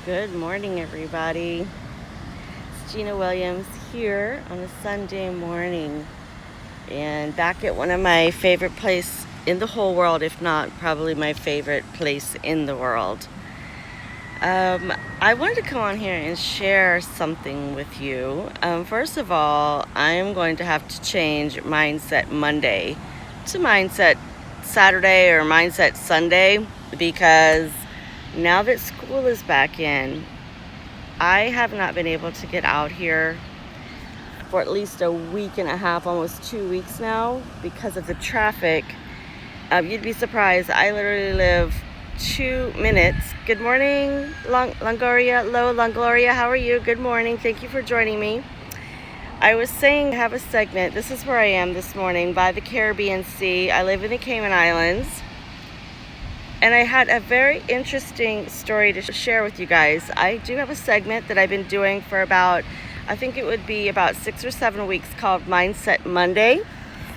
Good morning, everybody. It's Gina Williams here on a Sunday morning and back at one of my favorite places in the whole world, if not probably my favorite place in the world. I wanted to come on here and share something with you. First of all, I'm going to have to change Mindset Monday to Mindset Saturday or Mindset Sunday because now that school is back in, I have not been able to get out here for at least a week and a half, almost 2 weeks now, because of the traffic. You'd be surprised. I literally live 2 minutes. Good morning, Longoria. Hello, Longoria. How are you? Good morning. Thank you for joining me. I was saying I have a segment. This is where I am this morning by the Caribbean Sea. I live in the Cayman Islands. And I had a very interesting story to share with you guys. I do have a segment that I've been doing for about, I think it would be about 6 or 7 weeks, called Mindset Monday.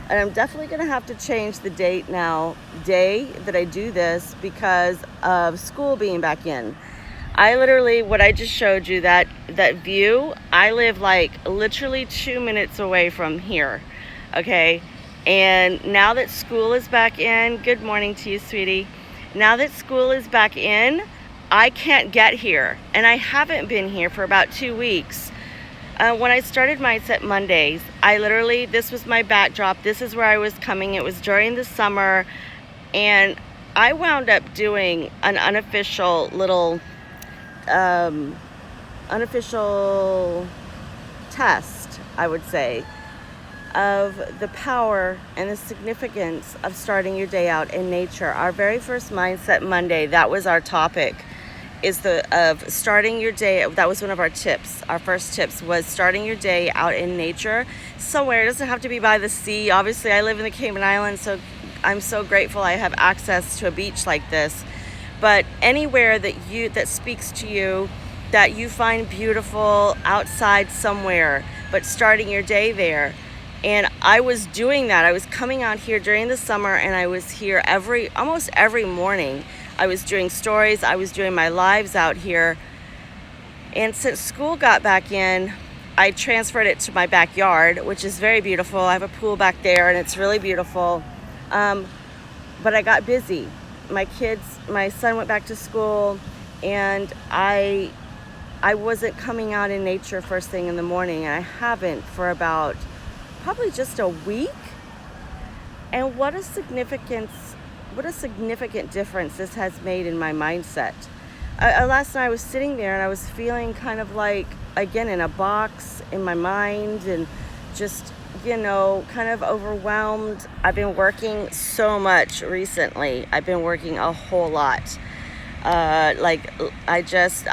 And I'm definitely going to have to change the day that I do this because of school being back in. I literally, what I just showed you, that view, I live like literally 2 minutes away from here, okay? And now that school is back in, good morning to you, sweetie. Now that school is back in, I can't get here. And I haven't been here for about 2 weeks. When I started Mindset Mondays, this was my backdrop. This is where I was coming. It was during the summer. And I wound up doing an unofficial little, unofficial test, I would say, of the power and the significance of starting your day out in nature. Our very first Mindset Monday, that was our topic, of starting your day. That was one of our tips. Our first tips was starting your day out in nature somewhere. It doesn't have to be by the sea. Obviously, I live in the Cayman Islands, so I'm so grateful I have access to a beach like this. But anywhere that speaks to you, that you find beautiful, outside somewhere, but starting your day there. And I was doing that. I was coming out here during the summer, and I was here almost every morning. I was doing stories. I was doing my lives out here. And since school got back in, I transferred it to my backyard, which is very beautiful. I have a pool back there, and it's really beautiful. But I got busy. My son went back to school, and I wasn't coming out in nature first thing in the morning. And I haven't for about probably just a week. And what a significant difference this has made in my mindset. Last night I was sitting there and I was feeling kind of like, again, in a box in my mind, and just, kind of overwhelmed. I've been working so much recently. I've been working a whole lot. I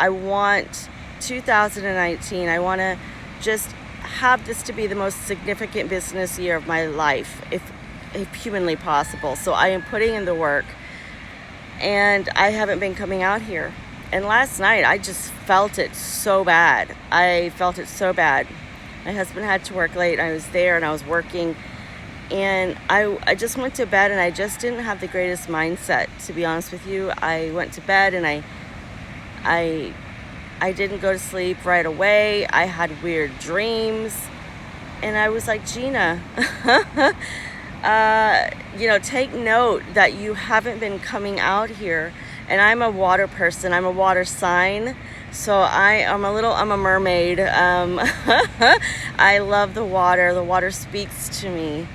want 2019, I want to just have this to be the most significant business year of my life, if humanly possible. So I am putting in the work, and I haven't been coming out here. And last night I just felt it so bad. My husband had to work late. I was there and I was working, and I just went to bed, and I just didn't have the greatest mindset, to be honest with you. I went to bed and I didn't go to sleep right away. I had weird dreams, and I was like, Gina, take note that you haven't been coming out here. And I'm a water person. I'm a water sign. So I'm a mermaid. I love the water. The water speaks to me.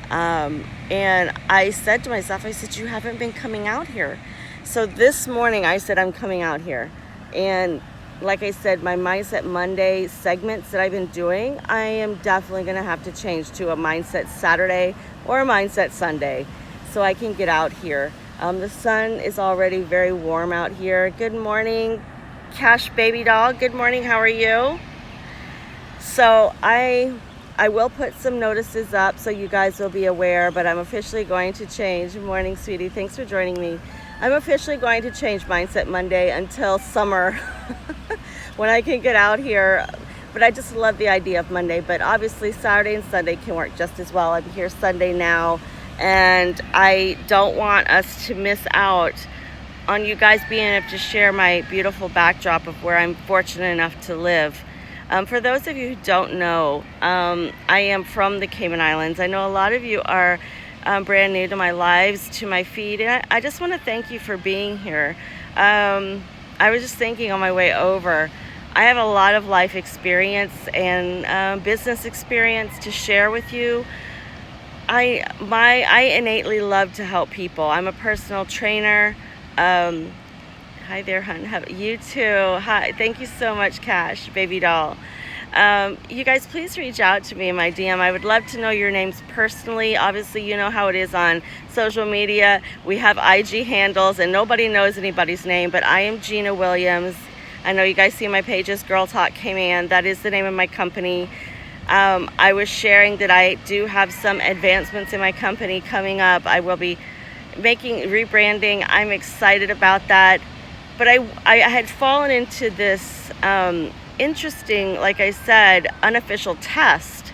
And I said to myself, you haven't been coming out here. So this morning I said, I'm coming out here. And like I said, my Mindset Monday segments that I've been doing, I am definitely going to have to change to a Mindset Saturday or a Mindset Sunday so I can get out here. The sun is already very warm out here. Good morning, Cash Baby Doll. Good morning. How are you? So I will put some notices up so you guys will be aware, but I'm officially going to change. Good morning, sweetie. Thanks for joining me. I'm officially going to change Mindset Monday until summer when I can get out here. But I just love the idea of Monday. But obviously Saturday and Sunday can work just as well. I'm here Sunday now, and I don't want us to miss out on you guys being able to share my beautiful backdrop of where I'm fortunate enough to live. For those of you who don't know, I am from the Cayman Islands. I know a lot of you are brand new to my lives, to my feed, and I just want to thank you for being here. I was just thinking on my way over, I have a lot of life experience and business experience to share with you. I innately love to help people. I'm a personal trainer. Hi there, hun. You too. Hi. Thank you so much, Cash, baby doll. You guys, please reach out to me in my DM. I would love to know your names personally. Obviously, you know how it is on social media. We have IG handles, and nobody knows anybody's name, but I am Gina Williams. I know you guys see my pages, Girl Talk Cayman. That is the name of my company. I was sharing that I do have some advancements in my company coming up. I will be rebranding. I'm excited about that. But I had fallen into this interesting, like I said, unofficial test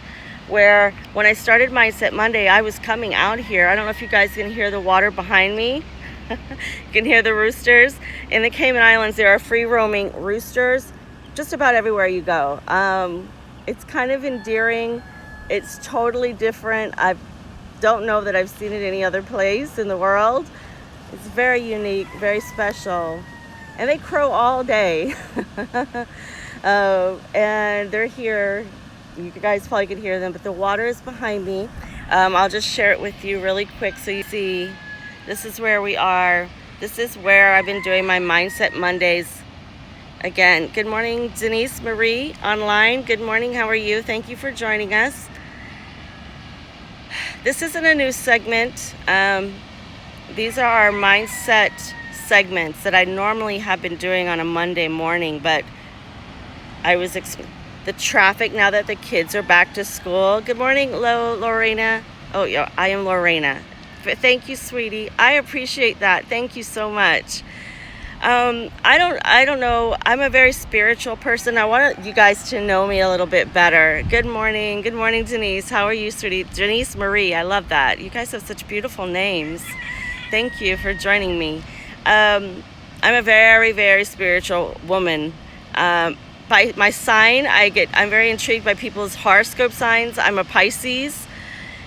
where when I started Mindset Monday, I was coming out here. I don't know if you guys can hear the water behind me. You can hear the roosters. In the Cayman Islands, there are free roaming roosters just about everywhere you go. It's kind of endearing. It's totally different. I don't know that I've seen it any other place in the world. It's very unique, very special. And they crow all day. And they're here. You guys probably can hear them, but the water is behind me. I'll just share it with you really quick so you see. This is where we are. This is where I've been doing my Mindset Mondays. Again, good morning, Denise Marie online. Good morning, how are you? Thank you for joining us. This isn't a new segment. These are our mindset segments that I normally have been doing on a Monday morning, but I was the traffic now that the kids are back to school. Good morning, Lorena. Oh, yeah, I am Lorena. Thank you, sweetie. I appreciate that. Thank you so much. I don't know. I'm a very spiritual person. I want you guys to know me a little bit better. Good morning. Good morning, Denise. How are you, sweetie? Denise Marie. I love that. You guys have such beautiful names. Thank you for joining me. I'm a very, very spiritual woman. By my sign, I'm very intrigued by people's horoscope signs. I'm a Pisces.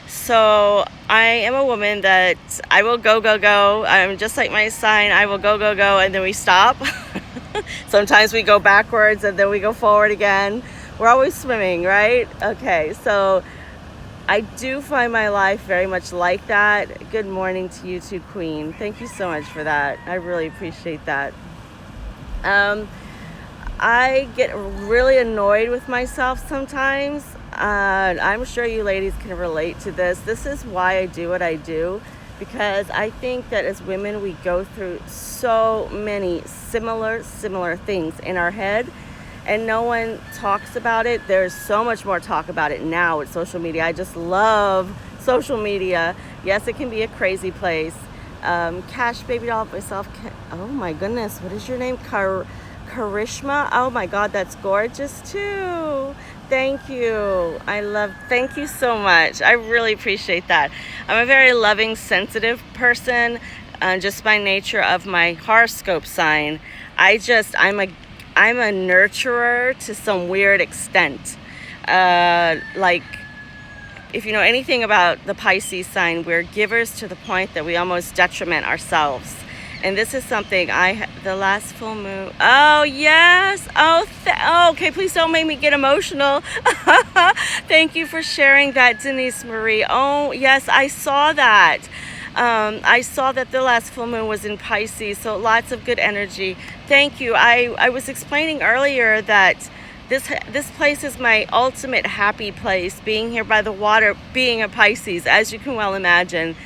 So I am a woman that I will go. I'm just like my sign. I will go, and then we stop. Sometimes we go backwards and then we go forward again. We're always swimming, right? Okay, so I do find my life very much like that. Good morning to you too, Queen. Thank you so much for that. I really appreciate that. I get really annoyed with myself sometimes. I'm sure you ladies can relate to this. This is why I do what I do, because I think that as women we go through so many similar things in our head, and no one talks about it. There's so much more talk about it now with social media. I just love social media. Yes, it can be a crazy place. Cash baby doll myself. Oh my goodness, what is your name? Karishma. Oh my God, that's gorgeous too. Thank you. Thank you so much. I really appreciate that. I'm a very loving, sensitive person, just by nature of my horoscope sign. I'm a nurturer to some weird extent. Like, if you know anything about the Pisces sign, we're givers to the point that we almost detriment ourselves. And this is something the last full moon. Oh, yes. Okay, please don't make me get emotional. Thank you for sharing that, Denise Marie. Oh, yes, I saw that. I saw that the last full moon was in Pisces, so lots of good energy. Thank you. I was explaining earlier that this place is my ultimate happy place, being here by the water, being a Pisces, as you can well imagine.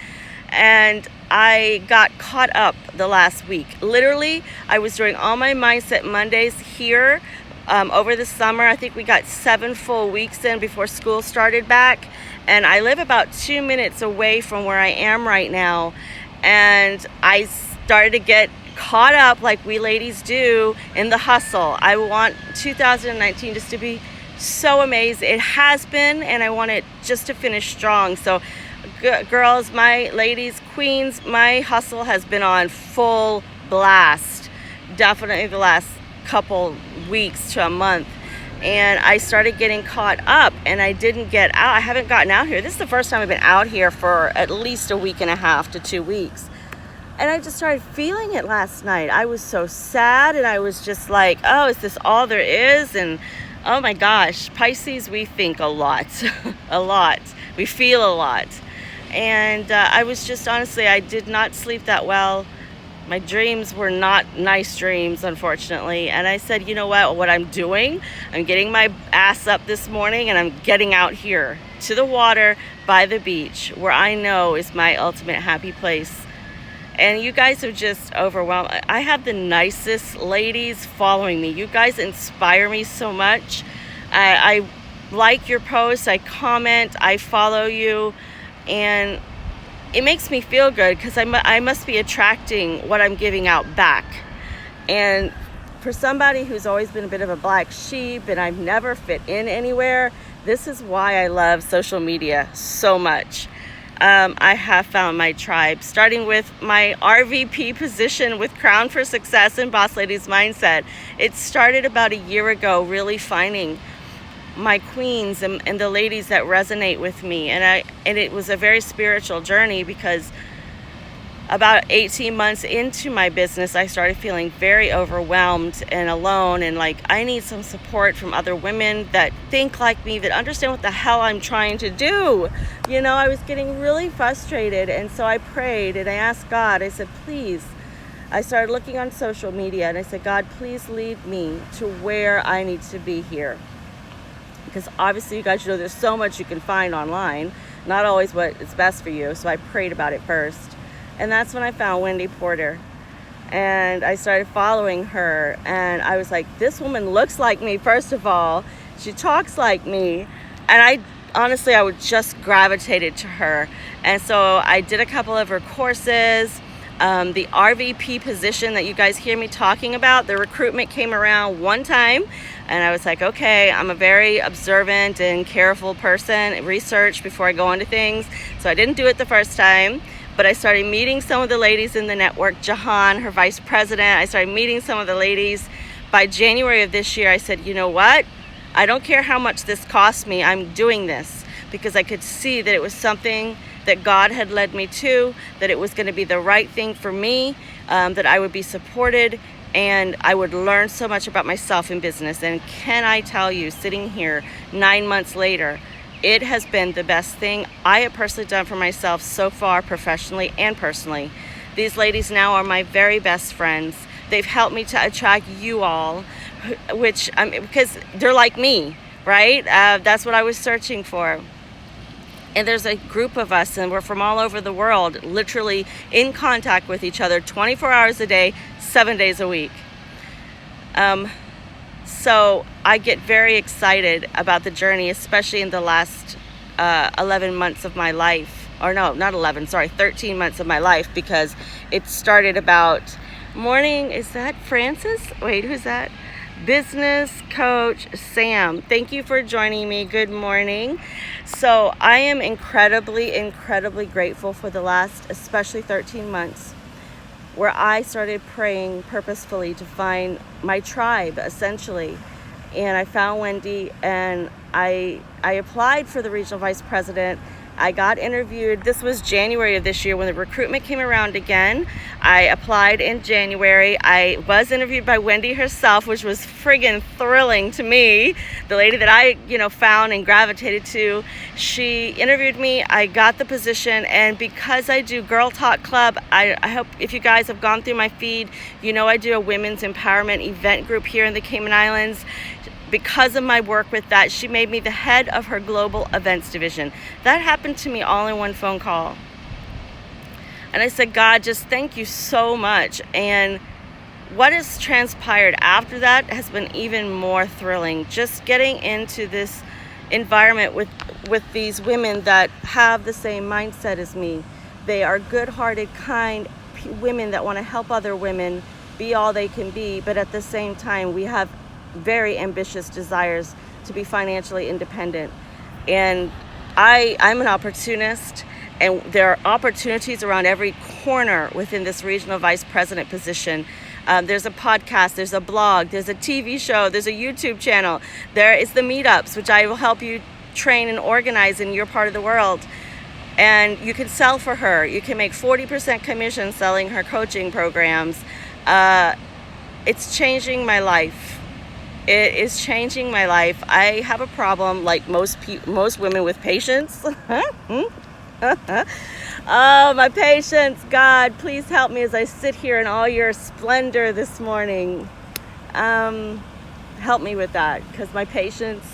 And I got caught up the last week. Literally, I was doing all my Mindset Mondays here over the summer. I think we got 7 full weeks in before school started back. And I live about 2 minutes away from where I am right now. And I started to get caught up like we ladies do in the hustle. I want 2019 just to be so amazing. It has been, and I want it just to finish strong. So girls, my ladies, queens, my hustle has been on full blast, definitely the last couple weeks to a month. And I started getting caught up, and I didn't get out. I haven't gotten out here. This is the first time I've been out here for at least a week and a half to 2 weeks. And I just started feeling it last night. I was so sad, and I was just like, oh, is this all there is? And oh my gosh, Pisces, we think a lot, a lot. We feel a lot. And I was just, honestly, I did not sleep that well. My dreams were not nice dreams, unfortunately. And I said, you know what I'm doing? I'm getting my ass up this morning, and I'm getting out here to the water by the beach, where I know is my ultimate happy place. And you guys are just overwhelmed. I have the nicest ladies following me. You guys inspire me so much. I like your posts, I comment, I follow you, and it makes me feel good, because I must be attracting what I'm giving out back. And for somebody who's always been a bit of a black sheep and I've never fit in anywhere, this is why I love social media so much. I have found my tribe, starting with my RVP position with Crown for Success in Bossladiesmindset. It started about a year ago, really finding my queens and the ladies that resonate with me. And it was a very spiritual journey, because about 18 months into my business, I started feeling very overwhelmed and alone, and like I need some support from other women that think like me, that understand what the hell I'm trying to do. I was getting really frustrated, and so I prayed and I asked God. I said, please. I started looking on social media, and I said, God, please lead me to where I need to be here. Because obviously, you guys know there's so much you can find online, not always what is best for you. So I prayed about it first. And that's when I found Wendy Porter. And I started following her. And I was like, this woman looks like me, first of all. She talks like me. And I would just gravitated to her. And so I did a couple of her courses. The RVP position that you guys hear me talking about, the recruitment came around one time. And I was like, okay, I'm a very observant and careful person, research before I go into things. So I didn't do it the first time. But I started meeting some of the ladies in the network, Jahan, her vice president. I started meeting some of the ladies. By January of this year, I said, you know what? I don't care how much this costs me. I'm doing this, because I could see that it was something that God had led me to, that it was going to be the right thing for me, that I would be supported, and I would learn so much about myself in business. And can I tell you, sitting here 9 months later, it has been the best thing I have personally done for myself so far, professionally and personally. These ladies now are my very best friends. They've helped me to attract you all, because they're like me, right? That's what I was searching for. And there's a group of us, and we're from all over the world, literally in contact with each other 24 hours a day, 7 days a week. So I get very excited about the journey, especially in the last 11 months of my life. Or no, not 11, sorry, 13 months of my life, because it started about morning. Is that Francis? Wait, who's that? Business coach Sam. Thank you for joining me. Good morning. So I am incredibly, incredibly grateful for the last, especially 13 months, where I started praying purposefully to find my tribe, essentially. And I found Wendy, and I applied for the regional vice president. I got interviewed. This was January of this year when the recruitment came around again. I applied in January. I was interviewed by Wendy herself, which was friggin' thrilling to me. The lady that I, found and gravitated to. She interviewed me. I got the position, and because I do Girl Talk Club, I hope if you guys have gone through my feed, I do a women's empowerment event group here in the Cayman Islands. Because of my work with that, she made me the head of her global events division. That happened to me all in one phone call. And I said, God, just thank you so much. And what has transpired after that has been even more thrilling. Just getting into this environment with these women that have the same mindset as me. They are good-hearted, kind women that want to help other women be all they can be. But at the same time, we have very ambitious desires to be financially independent. And I'm an opportunist, And there are opportunities around every corner within this regional vice president position. There's a podcast, there's a blog, there's a TV show, there's a YouTube channel. There is the meetups, which I will help you train and organize in your part of the world. And you can sell for her. You can make 40% commission selling her coaching programs. It's changing my life. It is changing my life. I have a problem, like most women, with patience. Oh, my patience. God, please help me as I sit here in all your splendor this morning. Help me with that, because my patience,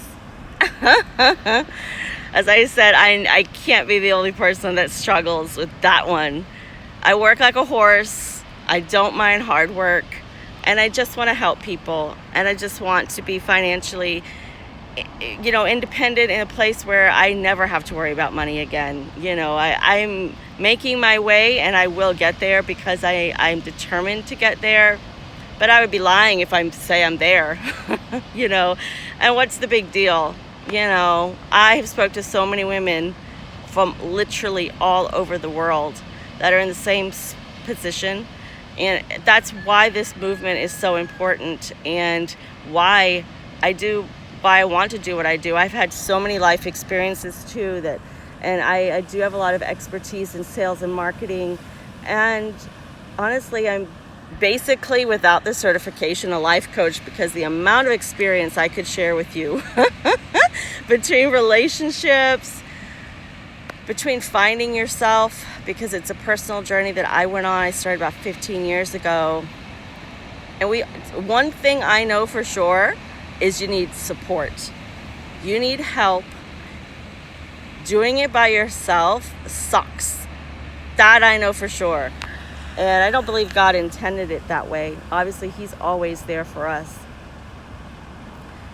as I said, I can't be the only person that struggles with that one. I work like a horse. I don't mind hard work. And I just want to help people. And I just want to be financially, independent in a place where I never have to worry about money again. I'm making my way, and I will get there because I'm determined to get there. But I would be lying if I say I'm there, And what's the big deal? I have spoke to so many women from literally all over the world that are in the same position. And that's why this movement is so important, and why I want to do what I do. I've had so many life experiences too and I do have a lot of expertise in sales and marketing. And honestly, I'm basically, without the certification, a life coach, because the amount of experience I could share with you between relationships, between finding yourself, because it's a personal journey that I went on. I started about 15 years ago. And one thing I know for sure is you need support. You need help. Doing it by yourself sucks. That I know for sure. And I don't believe God intended it that way. Obviously, He's always there for us.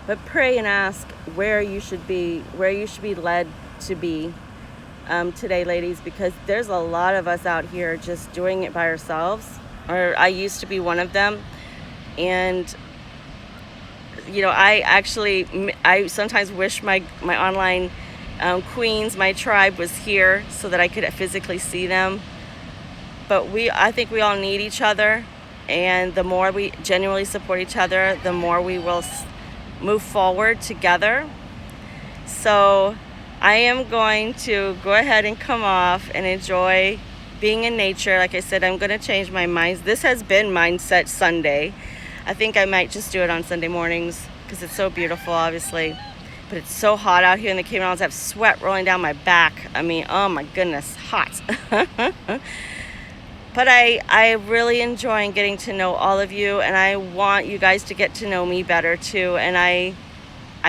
But pray and ask where you should be led to be today, ladies, because there's a lot of us out here just doing it by ourselves. Or I used to be one of them. And I sometimes wish my online queens, my tribe, was here so that I could physically see them. But I think we all need each other, and the more we genuinely support each other, the more we will move forward together. So I am going to go ahead and come off and enjoy being in nature. Like I said, I'm going to change my mind. This has been Mindset Sunday. I think I might just do it on Sunday mornings because it's so beautiful, obviously. But it's so hot out here in the Cayman Islands. I have sweat rolling down my back. I mean, oh my goodness, hot. But I really enjoy getting to know all of you, and I want you guys to get to know me better too. And I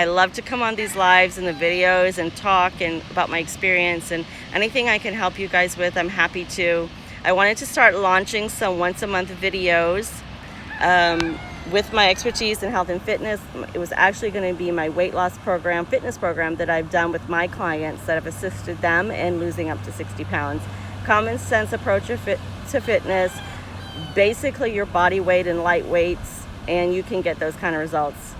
love to come on these lives and the videos and talk and about my experience, and anything I can help you guys with, I'm happy to. I wanted to start launching some once a month videos with my expertise in health and fitness. It was actually going to be my weight loss program, fitness program that I've done with my clients that have assisted them in losing up to 60 pounds. Common sense approach to fitness, basically your body weight and light weights, and you can get those kind of results.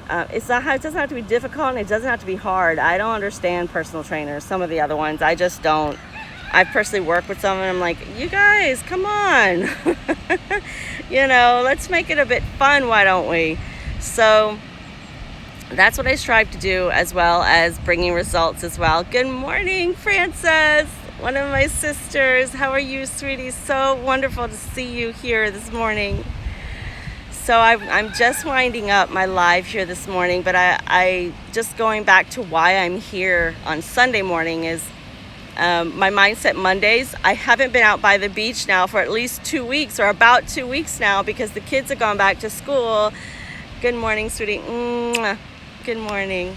It doesn't have to be difficult, and it doesn't have to be hard. I don't understand personal trainers, some of the other ones. I just don't. I personally work with some, and I'm like, you guys, come on. Let's make it a bit fun, why don't we? So that's what I strive to do, as well as bringing results as well. Good morning, Frances, one of my sisters. How are you, sweetie? So wonderful to see you here this morning. So I'm just winding up my live here this morning, but I just going back to why I'm here on Sunday morning is my Mindset Mondays. I haven't been out by the beach now for at least 2 weeks, or about 2 weeks now, because the kids have gone back to school. Good morning, sweetie. Mwah. Good morning.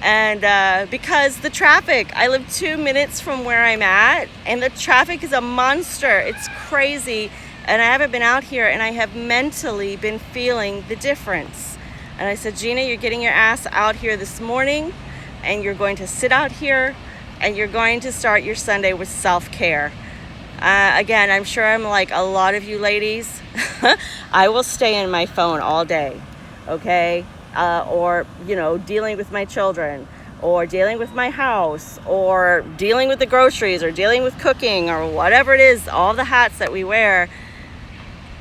And because the traffic, I live 2 minutes from where I'm at, and the traffic is a monster. It's crazy. And I haven't been out here, and I have mentally been feeling the difference. And I said, Gina, you're getting your ass out here this morning, and you're going to sit out here, and you're going to start your Sunday with self-care. Again, I'm sure I'm like a lot of you ladies. I will stay in my phone all day, okay? Or, dealing with my children, or dealing with my house, or dealing with the groceries, or dealing with cooking, or whatever it is, all the hats that we wear.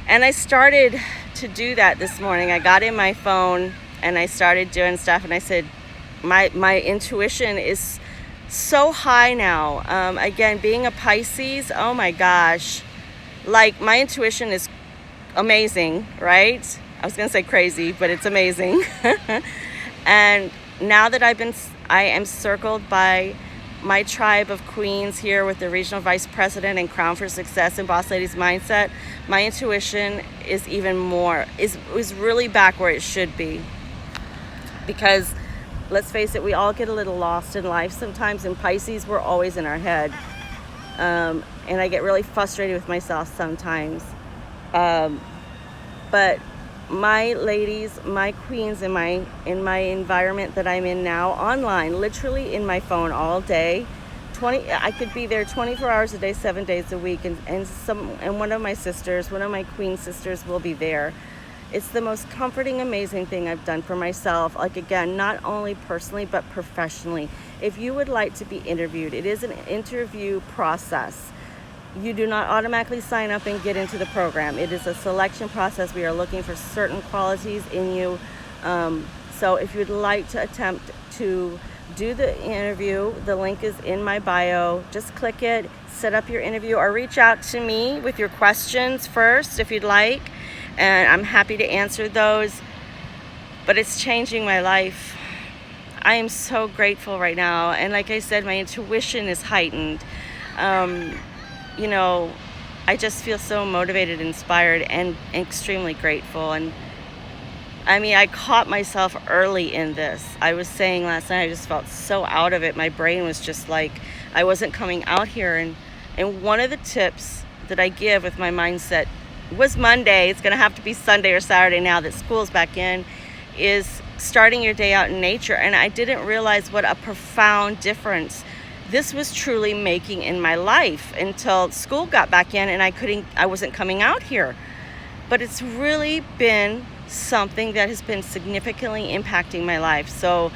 And I started to do that this morning. I got in my phone and I started doing stuff, and I said, my intuition is so high now. Again, being a Pisces, oh my gosh, like my intuition is amazing, right? I was gonna say crazy, but it's amazing. And now that I am circled by my tribe of queens here with the regional vice president and Crown for Success in Boss Ladies Mindset, my intuition is even more, is really back where it should be. Because let's face it, we all get a little lost in life sometimes. In Pisces, we're always in our head. And I get really frustrated with myself sometimes. But my ladies, my queens in my environment that I'm in now, online, literally in my phone all day, I could be there 24 hours a day, 7 days a week, and one of my sisters, one of my queen sisters will be there. It's the most comforting, amazing thing I've done for myself. Like, again, not only personally, but professionally. If you would like to be interviewed, it is an interview process. You do not automatically sign up and get into the program. It is a selection process. We are looking for certain qualities in you. So if you'd like to attempt to do the interview, the link is in my bio. Just click it, set up your interview, or reach out to me with your questions first if you'd like. And I'm happy to answer those. But it's changing my life. I am so grateful right now. And like I said, my intuition is heightened. You know, I just feel so motivated, inspired, and extremely grateful. And I mean, I caught myself early in this. I was saying last night, I just felt so out of it. My brain was just like, I wasn't coming out here. And one of the tips that I give with my mindset was Monday. It's going to have to be Sunday or Saturday now that school's back in, is starting your day out in nature. And I didn't realize what a profound difference this was truly making in my life until school got back in and I wasn't coming out here. But it's really been something that has been significantly impacting my life. So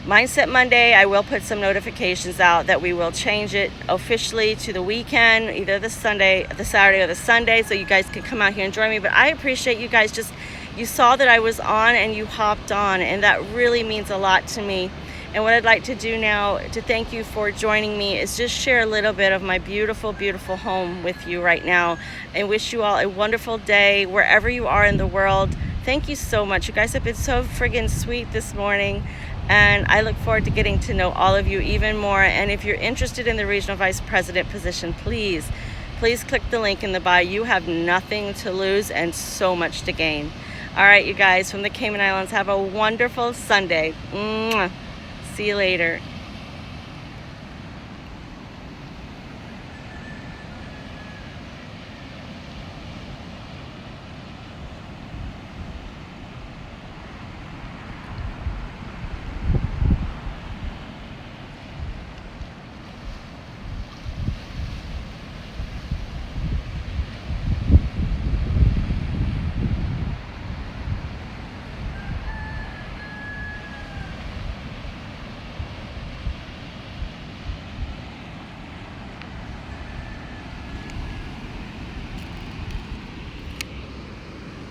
Mindset Monday, I will put some notifications out that we will change it officially to the weekend, either the Saturday or the Sunday, so you guys can come out here and join me. But I appreciate you guys, you saw that I was on and you hopped on, and that really means a lot to me. And what I'd like to do now to thank you for joining me is just share a little bit of my beautiful, beautiful home with you right now, and wish you all a wonderful day wherever you are in the world. Thank you so much. You guys have been so friggin' sweet this morning, and I look forward to getting to know all of you even more. And if you're interested in the regional vice president position, please click the link in the bio. You have nothing to lose and so much to gain. All right, you guys from the Cayman Islands, have a wonderful Sunday. Mwah. See you later.